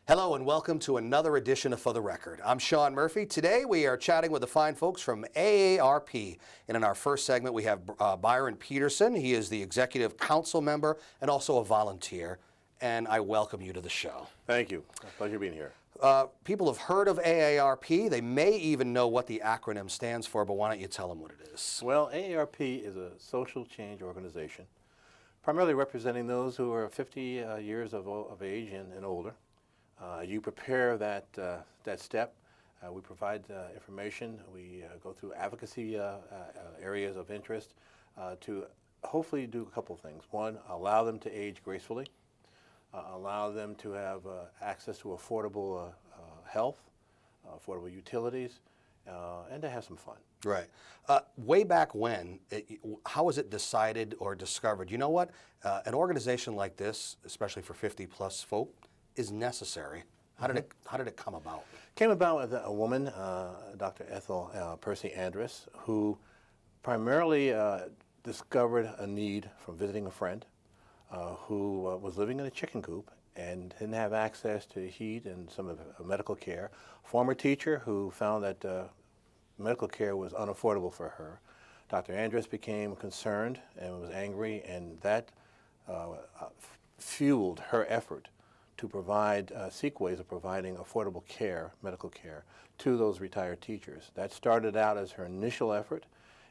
Hello and welcome to another edition of For the Record. I'm Sean Murphy. Today we are chatting with the fine folks from AARP. And in our first segment we have Byron Peterson. He is the Executive Council member and also a volunteer. And I welcome you to the show. Thank you. A pleasure being here. People have heard of AARP. They may even know what the acronym stands for, but why don't you tell them what it is? Well, AARP is a social change organization, primarily representing those who are 50 years of age and older. You prepare that step. We provide information. We go through advocacy areas of interest to hopefully do a couple of things. One, allow them to age gracefully, allow them to have access to affordable health, affordable utilities, and to have some fun. Right. Way back when, how was it decided or discovered? You know what? An organization like this, especially for 50-plus folk, is necessary. How did it come about? Came about with a woman, Dr. Ethel Percy Andrus, who primarily discovered a need from visiting a friend who was living in a chicken coop and didn't have access to heat and some of medical care. Former teacher who found that medical care was unaffordable for her. Dr. Andrus became concerned and was angry, and that fueled her effort to provide, seek ways of providing affordable care, medical care, to those retired teachers. That started out as her initial effort,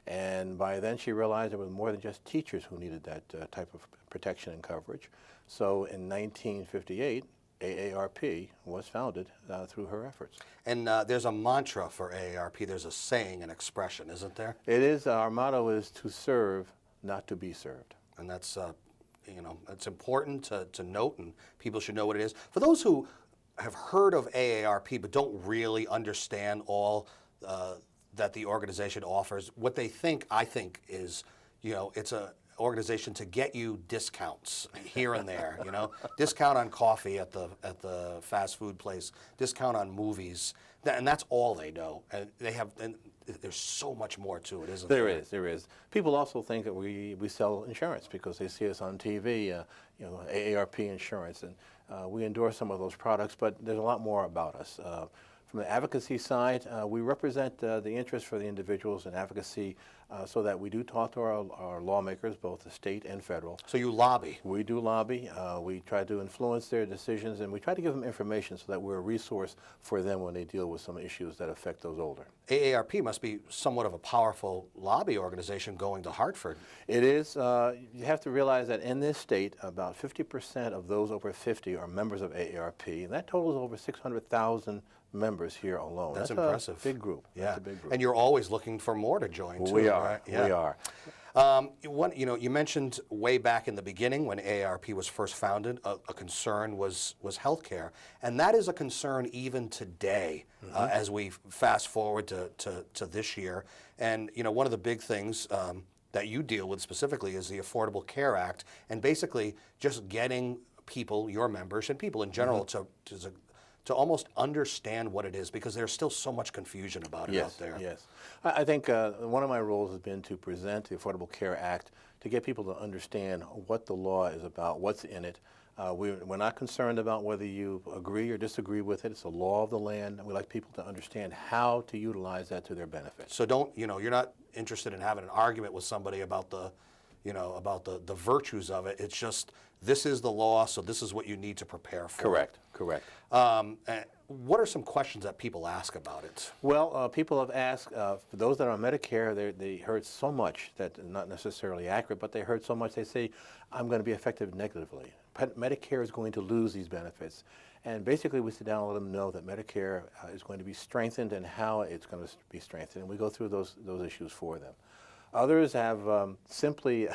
and by then she realized there was more than just teachers who needed that type of protection and coverage. So in 1958, AARP was founded through her efforts. And there's a mantra for AARP. There's a saying, an expression, isn't there? It is. Our motto is to serve, not to be served. And that's it's important to note, and people should know what it is. For those who have heard of AARP but don't really understand all that the organization offers, what they think, I think, is, it's a organization to get you discounts here and there, discount on coffee at the fast food place, discount on movies, and that's all they know. And there's so much more to it, isn't there? There is. People also think that we sell insurance because they see us on TV, AARP insurance, and we endorse some of those products, but there's a lot more about us. From the advocacy side, we represent the interest for the individuals in advocacy so that we do talk to our lawmakers, both the state and federal. So you lobby? We do lobby. We try to influence their decisions, and we try to give them information so that we're a resource for them when they deal with some issues that affect those older. AARP must be somewhat of a powerful lobby organization going to Hartford. It is. You have to realize that in this state, about 50% of those over 50 are members of AARP, and that totals over 600,000 members here alone. That's impressive. A big group. Yeah. That's a big group. And you're always looking for more to join, too. We are. Right? Yeah. We are. You mentioned way back in the beginning when AARP was first founded, a concern was healthcare, and that is a concern even today as we fast forward to this year. And one of the big things that you deal with specifically is the Affordable Care Act, and basically just getting people, your members, and people in general to almost understand what it is, because there's still so much confusion about it out there. Yes. I think one of my roles has been to present the Affordable Care Act to get people to understand what the law is about, what's in it. We're not concerned about whether you agree or disagree with it. It's a law of the land, and we like people to understand how to utilize that to their benefit. So you're not interested in having an argument with somebody about the virtues of it. It's just, this is the law, so this is what you need to prepare for. Correct. What are some questions that people ask about it? Well, people have asked, for those that are on Medicare, they heard so much that not necessarily accurate, but they heard so much they say, I'm going to be affected negatively. Medicare is going to lose these benefits. And basically we sit down and let them know that Medicare is going to be strengthened and how it's going to be strengthened. And we go through those issues for them. Others have simply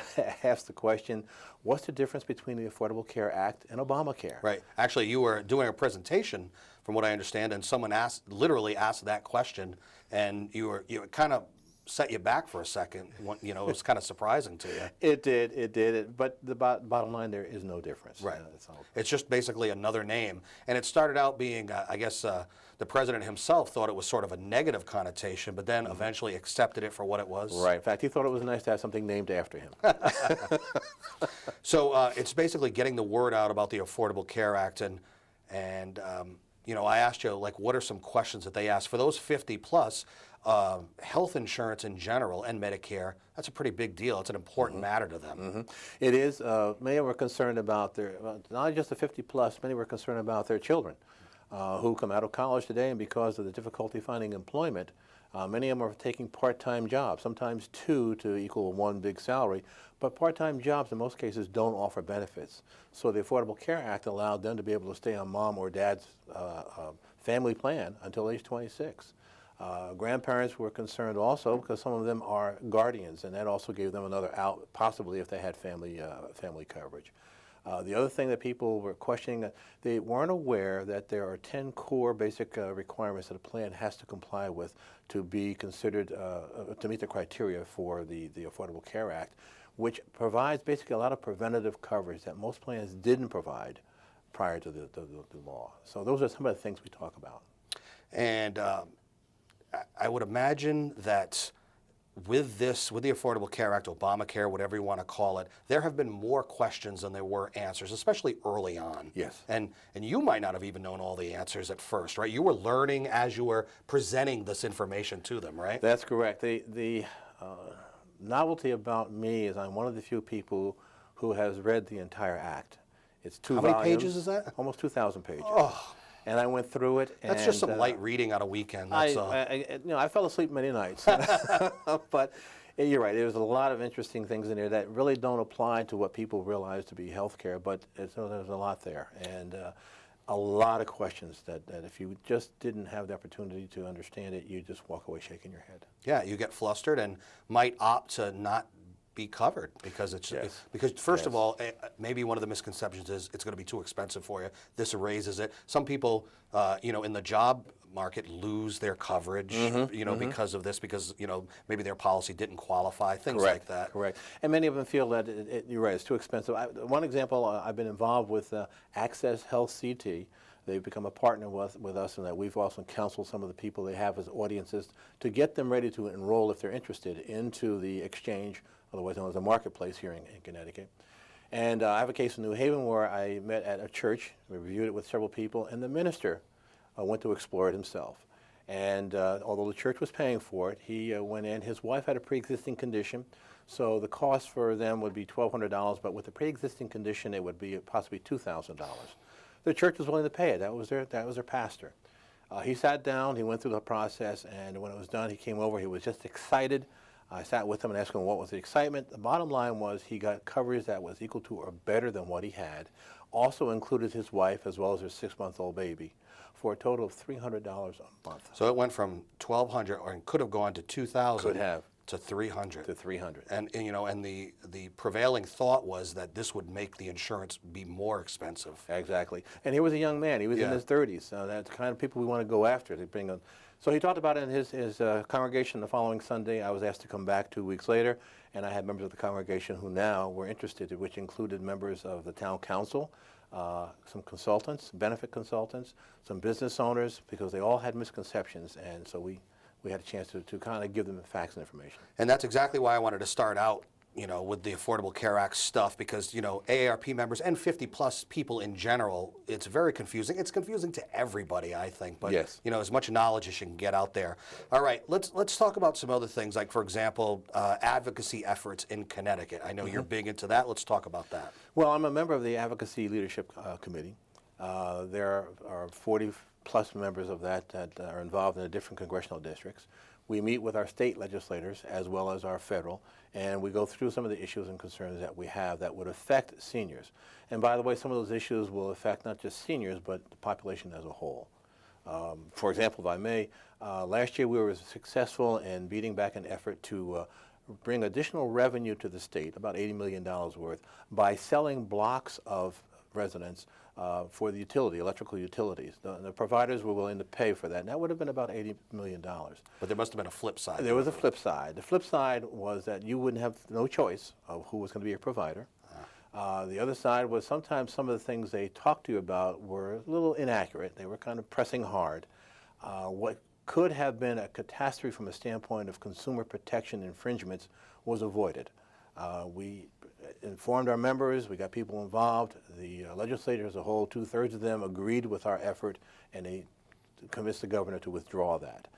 asked the question, what's the difference between the Affordable Care Act and Obamacare? Right. Actually, you were doing a presentation, from what I understand, and someone literally asked that question, and you kind of set you back for a second. It was kind of surprising to you. It did. But the bottom line, there is no difference. Right. It's just basically another name. And it started out being, I guess, the president himself thought it was sort of a negative connotation, but then eventually accepted it for what it was. Right. In fact, he thought it was nice to have something named after him. So it's basically getting the word out about the Affordable Care Act, and And I asked you, like, what are some questions that they ask for those 50 plus? Health insurance in general and Medicare, that's a pretty big deal. It's an important matter to them. It is. Many were concerned about not just the 50 plus, many were concerned about their children who come out of college today, and because of the difficulty finding employment, many of them are taking part-time jobs, sometimes two to equal one big salary, but part-time jobs in most cases don't offer benefits. So the Affordable Care Act allowed them to be able to stay on mom or dad's family plan until age 26. Grandparents were concerned also because some of them are guardians, and that also gave them another out, possibly if they had family coverage. The other thing that people were questioning, they weren't aware that there are 10 core basic requirements that a plan has to comply with to be considered, to meet the criteria for the Affordable Care Act, which provides basically a lot of preventative coverage that most plans didn't provide prior to the law. So those are some of the things we talk about. And I would imagine that with the Affordable Care Act, Obamacare, whatever you want to call it, there have been more questions than there were answers, especially early on. Yes. And you might not have even known all the answers at first, right? You were learning as you were presenting this information to them, right? That's correct. The novelty about me is I'm one of the few people who has read the entire act. It's two volumes. How many pages is that? Almost 2,000 pages. Oh. And I went through it. That's just some light reading on a weekend. That's I fell asleep many nights. But you're right. There's a lot of interesting things in there that really don't apply to what people realize to be health care, but there's a lot there. And a lot of questions that if you just didn't have the opportunity to understand it, you just walk away shaking your head. Yeah, you get flustered and might opt to not be covered because first of all, maybe one of the misconceptions is it's going to be too expensive for you. This raises it. Some people, in the job market lose their coverage, because of this, because maybe their policy didn't qualify, things like that. Correct. And many of them feel that you're right, it's too expensive. One example, I've been involved with Access Health CT. They've become a partner with us, and that we've also counseled some of the people they have as audiences to get them ready to enroll, if they're interested, into the exchange, otherwise known as a marketplace here in Connecticut. And I have a case in New Haven where I met at a church. We reviewed it with several people, and the minister went to explore it himself. And although the church was paying for it, he went in. His wife had a pre-existing condition, so the cost for them would be $1,200, but with the pre-existing condition, it would be possibly $2,000. The church was willing to pay it. That was their pastor. He sat down, he went through the process, and when it was done, he came over. He was just excited. I sat with him and asked him what was the excitement. The bottom line was he got coverage that was equal to or better than what he had. Also included his wife as well as her 6-month-old baby, for a total of $300 a month. So it went from $1,200, or it could have gone to $2,000. Could have. To $300. To $300. And the prevailing thought was that this would make the insurance be more expensive. Exactly. And he was a young man. He was in his 30s. So that's the kind of people we want to go after. To bring So he talked about it in his congregation the following Sunday. I was asked to come back 2 weeks later, and I had members of the congregation who now were interested, which included members of the town council, some consultants, benefit consultants, some business owners, because they all had misconceptions, and so we had a chance to kind of give them the facts and information. And that's exactly why I wanted to start out, with the Affordable Care Act stuff, because, AARP members and 50-plus people in general, it's very confusing. It's confusing to everybody, I think, but, yes. As much knowledge as you can get out there. All right, let's talk about some other things, like, for example, advocacy efforts in Connecticut. I know you're big into that. Let's talk about that. Well, I'm a member of the Advocacy Leadership Committee. There are 40-plus members of that are involved in the different congressional districts. We meet with our state legislators as well as our federal, and we go through some of the issues and concerns that we have that would affect seniors. And by the way, some of those issues will affect not just seniors, but the population as a whole. For example, if I may, last year we were successful in beating back an effort to bring additional revenue to the state, about $80 million worth, by selling blocks of residents for the electrical utilities. The providers were willing to pay for that, and that would have been about $80 million. But there must have been a flip side. There was a flip side. The flip side was that you wouldn't have no choice of who was going to be your provider. The other side was sometimes some of the things they talked to you about were a little inaccurate. They were kind of pressing hard. What could have been a catastrophe from a standpoint of consumer protection infringements was avoided. informed our members, we got people involved. The legislators as a whole, 2/3 of them agreed with our effort, and they convinced the governor to withdraw that.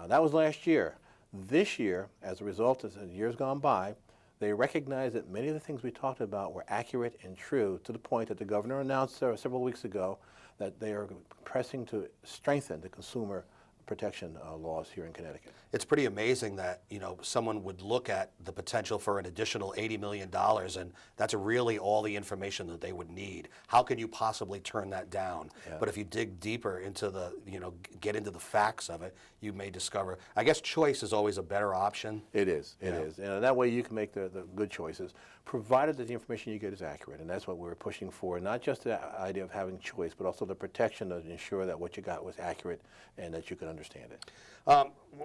That was last year. This year, as a result of the years gone by, they recognized that many of the things we talked about were accurate and true, to the point that the governor announced several weeks ago that they are pressing to strengthen the consumer protection laws here in Connecticut. It's pretty amazing that, you know, someone would look at the potential for an additional $80 million, and that's really all the information that they would need. How can you possibly turn that down? Yeah. But if you dig deeper into the, you know, get into the facts of it, you may discover, I guess choice is always a better option. It is, it is. And that way you can make the good choices, provided that the information you get is accurate. And that's what we're pushing for, not just the idea of having choice, but also the protection to ensure that what you got was accurate and that you could understand it.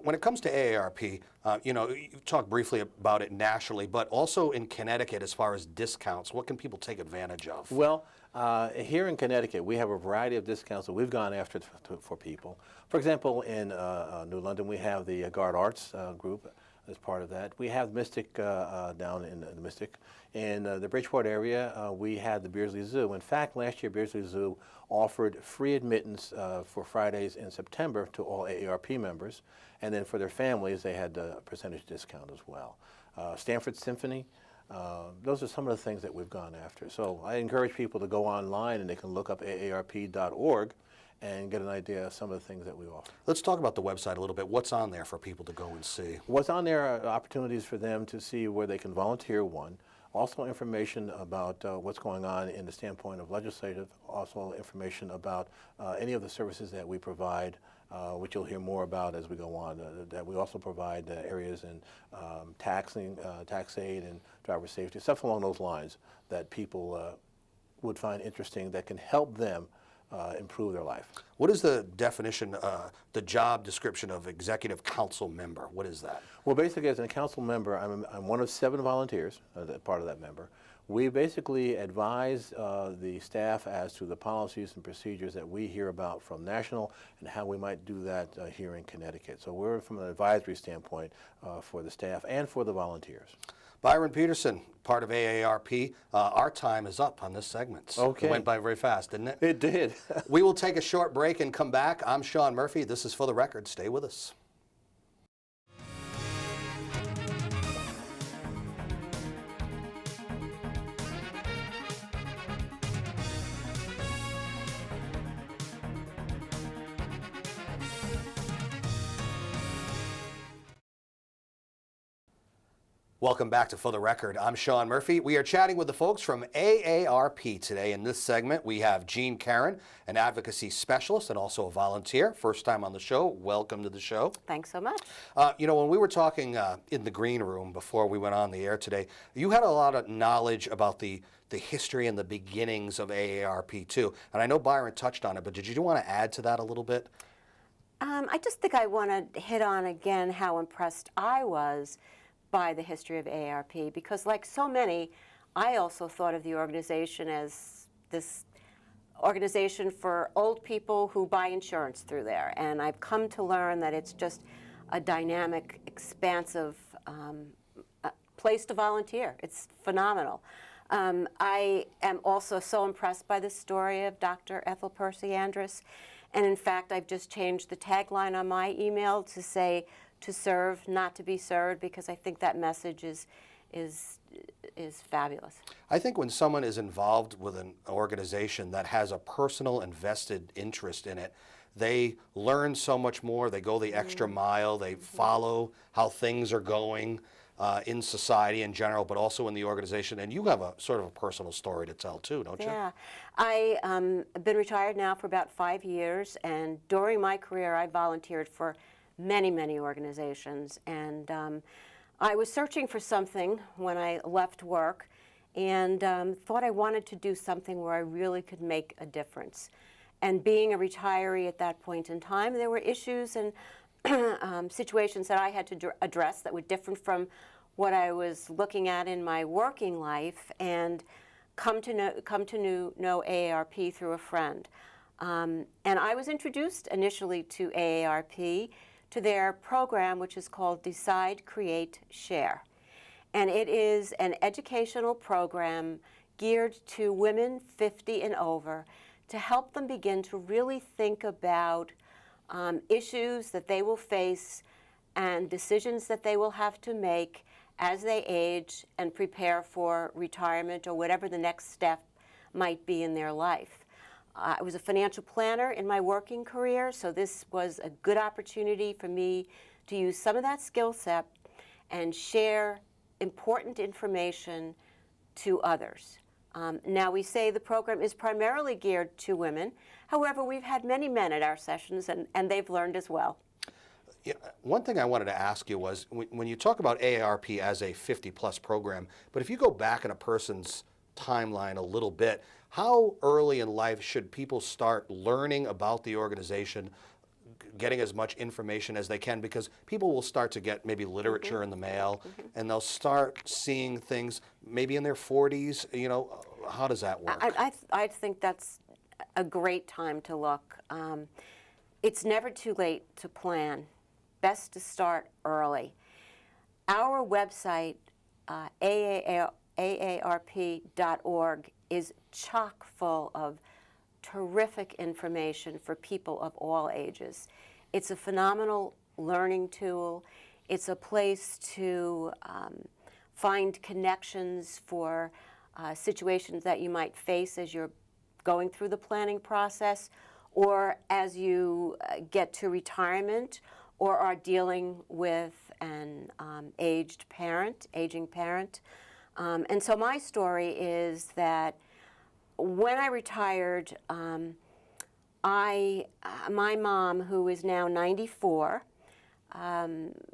When it comes to AARP, you know, you talked briefly about it nationally, but also in Connecticut as far as discounts, what can people take advantage of? Well, here in Connecticut, we have a variety of discounts that we've gone after for people. For example, in New London, we have the Guard Arts group as part of that. We have Mystic down in the Mystic. In the Bridgeport area, we had the Beardsley Zoo. In fact, last year, Beardsley Zoo offered free admittance for Fridays in September to all AARP members. And then for their families, they had a percentage discount as well. Stanford Symphony, those are some of the things that we've gone after. So I encourage people to go online and they can look up aarp.org and get an idea of some of the things that we offer. Let's talk about the website a little bit. What's on there for people to go and see? What's on there are opportunities for them to see where they can volunteer, one. Also information about what's going on in the standpoint of legislative, also information about any of the services that we provide, which you'll hear more about as we go on, that we also provide areas in tax aid and driver safety, stuff along those lines that people would find interesting that can help them improve their life. What is the definition, the job description of executive council member? What is that? Well, basically, as a council member, I'm one of 7 volunteers, part of that member. We basically advise the staff as to the policies and procedures that we hear about from national and how we might do that here in Connecticut. So we're from an advisory standpoint for the staff and for the volunteers. Byron Peterson, part of AARP. Our time is up on this segment. Okay. It went by very fast, didn't it? It did. We will take a short break and come back. I'm Sean Murphy. This is For the Record. Stay with us. Welcome back to For the Record. I'm Sean Murphy. We are chatting with the folks from AARP today. In this segment, we have Jean Karen, an advocacy specialist and also a volunteer. First time on the show. Welcome to the show. Thanks so much. You know, when we were talking in the green room before we went on the air today, you had a lot of knowledge about the history and the beginnings of AARP too. And I know Byron touched on it, but did you want to add to that a little bit? I just think I want to hit on again how impressed I was by the history of AARP, because like so many, I also thought of the organization as this organization for old people who buy insurance through there. And I've come to learn that it's just a dynamic, expansive place to volunteer. It's phenomenal. I am also so impressed by the story of Dr. Ethel Percy Andrus. And in fact, I've just changed the tagline on my email to say, to serve, not to be served, because I think that message is fabulous. I think when someone is involved with an organization that has a personal and vested interest in it, they learn so much more. They go the extra mile. They follow how things are going in society in general, but also in the organization. And you have a sort of a personal story to tell too, don't you? Yeah. I've been retired now for about 5 years, and during my career I volunteered for many, many organizations. And I was searching for something when I left work and thought I wanted to do something where I really could make a difference. And being a retiree at that point in time, there were issues and situations that I had to address that were different from what I was looking at in my working life, and come to know AARP through a friend. And I was introduced initially to AARP, to their program, which is called Decide, Create, Share. And it is an educational program geared to women 50 and over to help them begin to really think about issues that they will face and decisions that they will have to make as they age and prepare for retirement or whatever the next step might be in their life. I was a financial planner in my working career, so this was a good opportunity for me to use some of that skill set and share important information to others. Now, we say the program is primarily geared to women. However, we've had many men at our sessions, and they've learned as well. Yeah, one thing I wanted to ask you was, when you talk about AARP as a 50-plus program, but if you go back in a person's timeline a little bit, how early in life should people start learning about the organization, getting as much information as they can? Because people will start to get maybe literature in the mail, and they'll start seeing things maybe in their 40s. You know, how does that work? I think that's a great time to look. It's never too late to plan. Best to start early. Our website, AARP.org, is chock full of terrific information for people of all ages. It's a phenomenal learning tool. It's a place to find connections for situations that you might face as you're going through the planning process, or as you get to retirement, or are dealing with an aging parent. And so my story is that when I retired, my mom, who is now 94,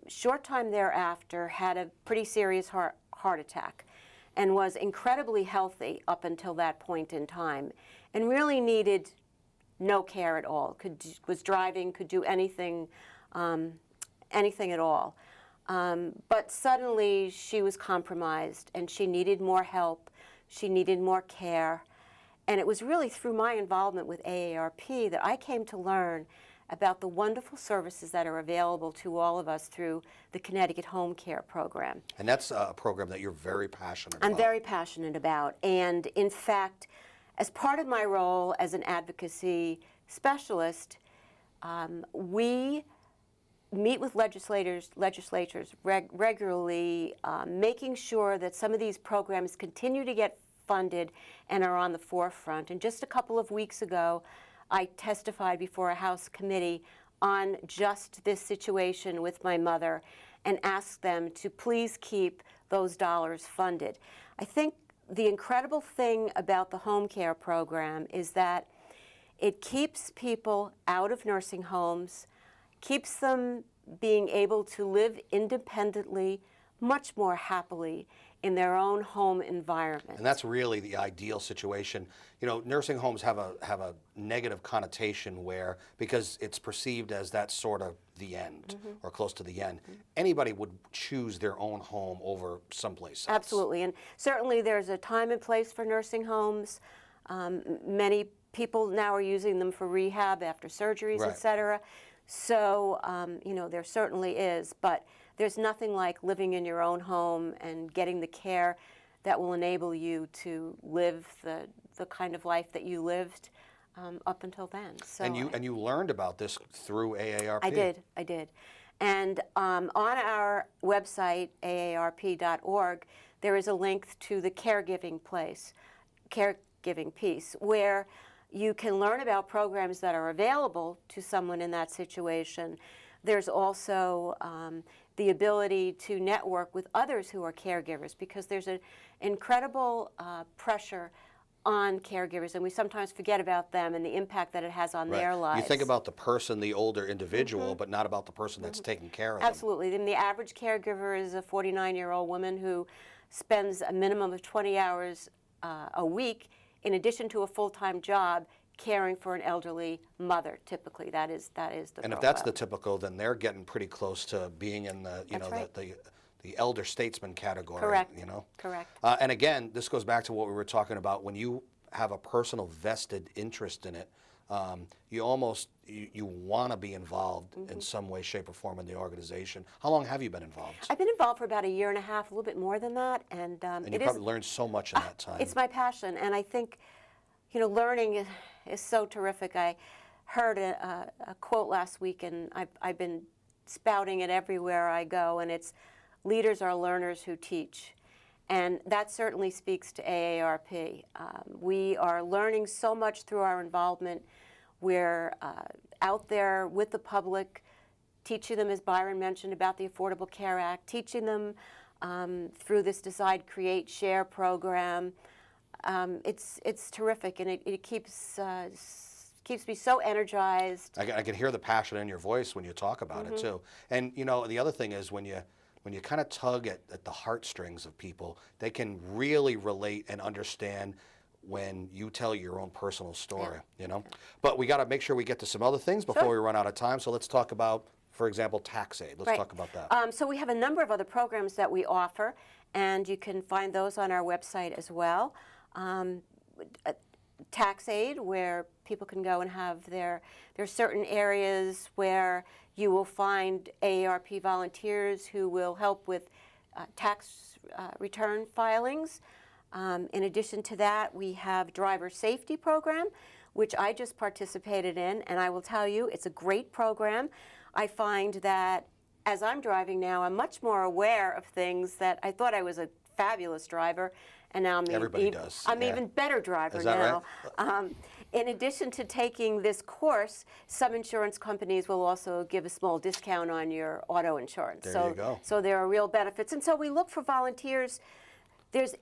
short time thereafter had a pretty serious heart attack and was incredibly healthy up until that point in time, and really needed no care at all. Was driving, could do anything at all. But suddenly she was compromised and she needed more help, she needed more care. And it was really through my involvement with AARP that I came to learn about the wonderful services that are available to all of us through the Connecticut Home Care Program. And that's a program that you're very passionate about. I'm very passionate about. And in fact, as part of my role as an advocacy specialist, we meet with legislators regularly, making sure that some of these programs continue to get funded and are on the forefront. And just a couple of weeks ago, I testified before a House committee on just this situation with my mother and asked them to please keep those dollars funded. I think the incredible thing about the home care program is that it keeps people out of nursing homes, keeps them being able to live independently, much more happily in their own home environment. And that's really the ideal situation. You know, nursing homes have a negative connotation where, because it's perceived as that's sort of the end or close to the end, anybody would choose their own home over someplace else. Absolutely, and certainly there's a time and place for nursing homes. Many people now are using them for rehab after surgeries, Right. et cetera. So, you know, there certainly is, but there's nothing like living in your own home and getting the care that will enable you to live the kind of life that you lived up until then. So And you learned about this through AARP. I did. And on our website, AARP.org, there is a link to the caregiving piece, where you can learn about programs that are available to someone in that situation. There's also the ability to network with others who are caregivers, because there's an incredible pressure on caregivers, and we sometimes forget about them and the impact that it has on their lives. You think about the person, the older individual, but not about the person that's taking care of them. Absolutely. And the average caregiver is a 49-year-old woman who spends a minimum of 20 hours a week in addition to a full-time job caring for an elderly mother. Typically, that is the And if profile. that's the typical, then they're getting pretty close to being in the That's right. the elder statesman category. Correct. You know. Correct. And again, this goes back to what we were talking about. When you have a personal vested interest in it, you almost you want to be involved in some way, shape, or form in the organization. How long have you been involved? I've been involved for about 1.5 years, a little bit more than that, and And you probably learned so much in that time. it's my passion, and I think, learning is so terrific. I heard a quote last week, and I've been spouting it everywhere I go, and it's, leaders are learners who teach. And that certainly speaks to AARP. We are learning so much through our involvement. We're out there with the public, teaching them, as Byron mentioned, about the Affordable Care Act, teaching them through this Decide, Create, Share program. It's terrific, and it keeps me so energized. I can hear the passion in your voice when you talk about it too. And the other thing is when you kind of tug at the heartstrings of people, they can really relate and understand when you tell your own personal story, But we got to make sure we get to some other things before we run out of time. So let's talk about, for example, tax aid. Let's talk about that. So we have a number of other programs that we offer, and you can find those on our website as well. Tax aid, where people can go and have there's certain areas where you will find AARP volunteers who will help with tax return filings. In addition to that, we have driver safety program, which I just participated in, and I will tell you, it's a great program. I find that as I'm driving now, I'm much more aware of things that I thought I was a fabulous driver, and now I'm even better driver now. Right? In addition to taking this course, some insurance companies will also give a small discount on your auto insurance. There you go. So there are real benefits. And so we look for volunteers. There's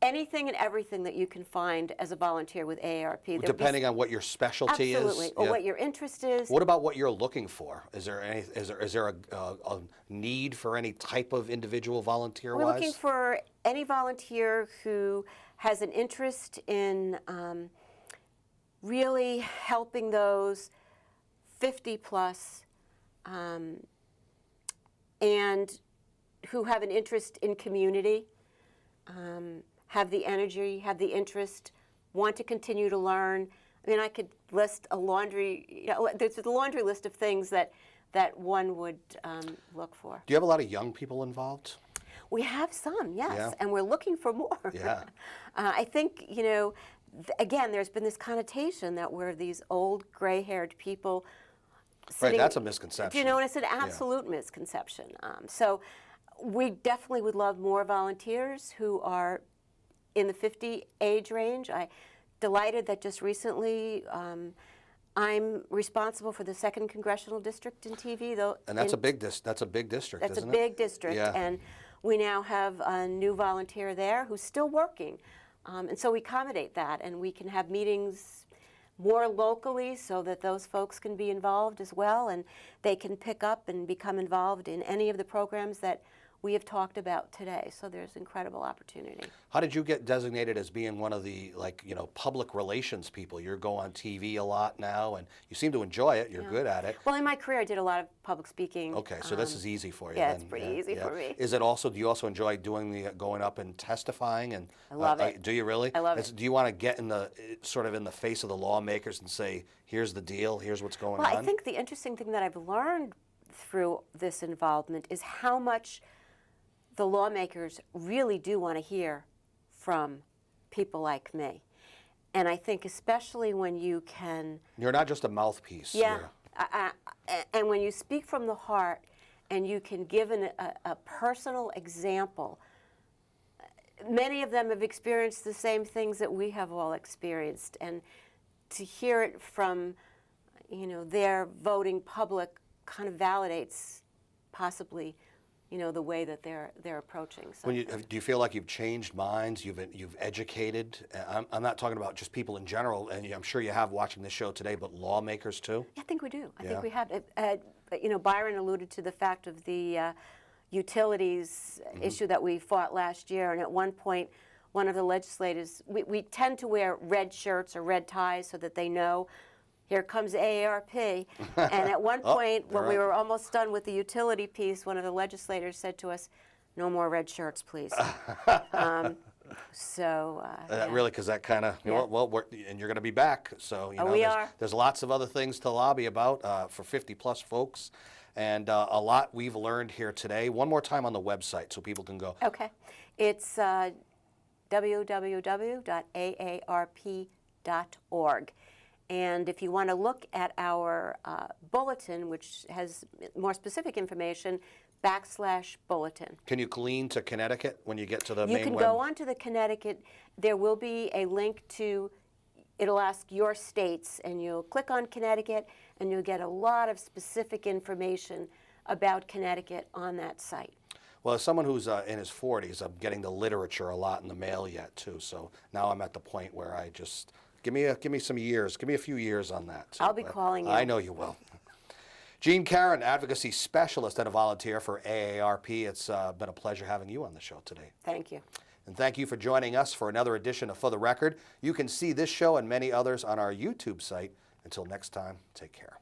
anything and everything that you can find as a volunteer with AARP. Depending on what your specialty Absolutely, is. or what your interest is. What about what you're looking for? Is there a need for any type of individual volunteer-wise? We're looking for any volunteer who has an interest in really helping those 50 plus and who have an interest in community, have the energy, have the interest, want to continue to learn. I mean, I could list a laundry, there's a laundry list of things that one would look for. Do you have a lot of young people involved? We have some, yes, Yeah. and we're looking for more. Yeah. I think, again, there's been this connotation that we're these old, gray-haired people sitting. Right, that's a misconception. And it's an absolute misconception. So we definitely would love more volunteers who are in the 50 age range. I'm delighted that just recently I'm responsible for the 2nd Congressional District in TV. And that's a big district, isn't it? That's a big district, Yeah. and we now have a new volunteer there who's still working. And so we accommodate that, and we can have meetings more locally so that those folks can be involved as well, and they can pick up and become involved in any of the programs that we have talked about today. So there's incredible opportunity. How did you get designated as being one of the public relations people? You go on TV a lot now, and you seem to enjoy it. You're good at it. Well, in my career, I did a lot of public speaking. Okay, so this is easy for you. Yeah, then. it's pretty easy for me. Is it also? Do you also enjoy doing going up and testifying? And I love it. Do you really? I love it. Do you want to get in the face of the lawmakers and say, "Here's the deal. Here's what's going on"? Well, I think the interesting thing that I've learned through this involvement is how much the lawmakers really do want to hear from people like me. And I think especially when you can... You're not just a mouthpiece. Yeah. And when you speak from the heart and you can give a personal example, many of them have experienced the same things that we have all experienced. And to hear it from, their voting public kind of validates possibly the way that they're approaching. So. Do you feel like you've changed minds? You've educated. I'm not talking about just people in general, and I'm sure you have watching this show today, but lawmakers too. Yeah, I think we do. I think we have. Byron alluded to the fact of the utilities issue that we fought last year, and at one point, one of the legislators. We tend to wear red shirts or red ties so that they know. Here comes AARP. And at one point, when we were almost done with the utility piece, one of the legislators said to us, "No more red shirts, please." So yeah. Really, because that kind of, Yeah. and you're going to be back. So, We are. there's lots of other things to lobby about for 50 plus folks. And a lot we've learned here today. One more time on the website so people can go. Okay. It's www.aarp.org. And if you want to look at our bulletin, which has more specific information, /bulletin. Can you glean to Connecticut when you get to the You main can web? go on to the Connecticut. There will be a link to, it'll ask your states, and you'll click on Connecticut, and you'll get a lot of specific information about Connecticut on that site. Well, as someone who's in his 40s, I'm getting the literature a lot in the mail yet too. So now I'm at the point where I just give me some years, give me a few years on that. So, I'll be calling you. I know you will. Jean Karen, advocacy specialist and a volunteer for AARP. It's been a pleasure having you on the show today. Thank you. And thank you for joining us for another edition of For the Record. You can see this show and many others on our YouTube site. Until next time, take care.